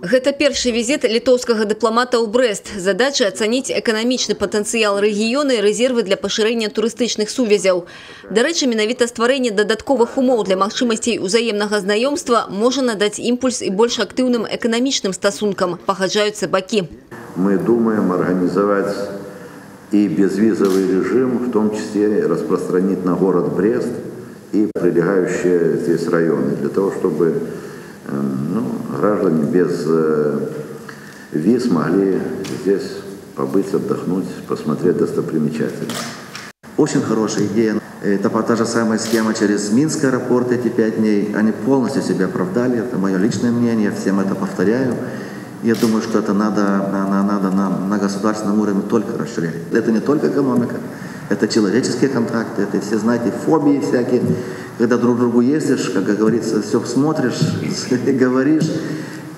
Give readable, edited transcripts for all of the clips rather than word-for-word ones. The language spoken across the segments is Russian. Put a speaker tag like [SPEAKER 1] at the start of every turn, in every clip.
[SPEAKER 1] Гэта першы візіт літоўскага дыпламата ў Брэст. Задача ацаніць эканамічны патэнцыял рэгіёна і рэзервы для пашырэння турыстычных сувязяў. Дарэчы, менавіта стварэнне дадатковых умоў для магчымасцей узаемнага знаёмства можа надаць імпульс і больш актыўным эканамічным стасункам, пагаджаюцца бакі.
[SPEAKER 2] Мы думаем организовать и безвизовый режим, в том числе распространить на город Брест и прилегающие здесь районы, для того, чтобы граждане без виз могли здесь побыть, отдохнуть, посмотреть достопримечательности.
[SPEAKER 3] Очень хорошая идея. Это та же самая схема через Минский аэропорт, эти 5 дней. Они полностью себя оправдали, это мое личное мнение, всем это повторяю. Я думаю, что это надо на государственном уровне только расширять. Это не только экономика, это человеческие контакты, это все, знаете, фобии всякие. Когда друг другу ездишь, как говорится, все смотришь, говоришь.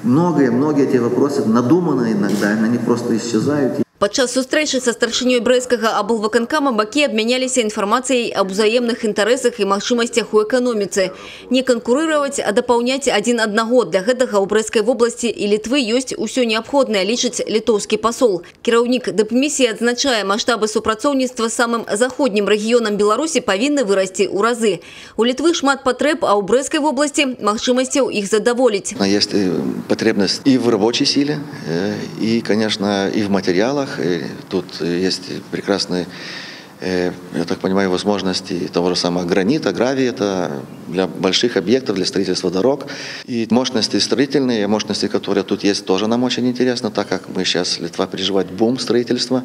[SPEAKER 3] Многие эти вопросы надуманы иногда, они просто исчезают.
[SPEAKER 1] Падчас сустрэчы са старшынёй брэсцкага аблвыканкама бакі абмяняліся інфармацыяй аб узаемных інтарэсах і магчымасцях у эканоміцы. Не канкурыраваць, а дапаўняць адзін аднаго. Для гэтага ў Брэсцкай вобласці і Літвы ёсць усё неабходнае, лічыць літоўскі пасол. Кіраўнік дыпмісіі адзначае, маштабы супрацоўніцтва з самым заходнім рэгіёнам Беларусі павінны вырасці ў разы. У Літвы шмат патрэб, а ў Брэсцкай вобласці магчымасцяў іх задаволіць.
[SPEAKER 4] Есть потребность и в рабочей силе, и, конечно, и в материалах. Тут есть прекрасные, я так понимаю, возможности того же самого гранита, гравия, это для больших объектов, для строительства дорог. И мощности строительные, мощности, которые тут есть, тоже нам очень интересно, так как мы сейчас, Литва переживает бум строительства,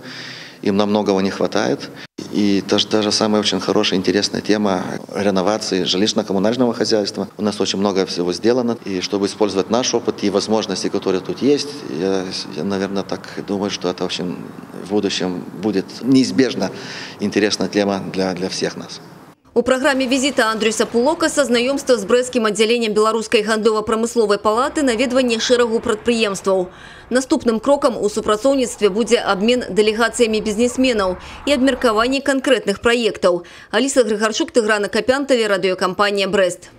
[SPEAKER 4] им нам многого не хватает. И даже самая очень хорошая, интересная тема реновации жилищно-коммунального хозяйства. У нас очень много всего сделано. И чтобы использовать наш опыт и возможности, которые тут есть, я наверное, так думаю, что это очень в будущем будет неизбежно интересная тема для всех нас.
[SPEAKER 1] У праграме візіта Андрюса Пулокаса знаёмства з брэсцкім аддзяленнем Беларускай гандлёва-прамысловай палаты, наведванне шэрагу прадпрыемстваў. Наступным крокам у супрацоўніцтве будзе абмен дэлегацыямі бізнесменаў і абмеркаванне канкрэтных праектаў. Аліса Грыгарчук, Тыгран Акапянтаве, радыёкампанія «Брэст».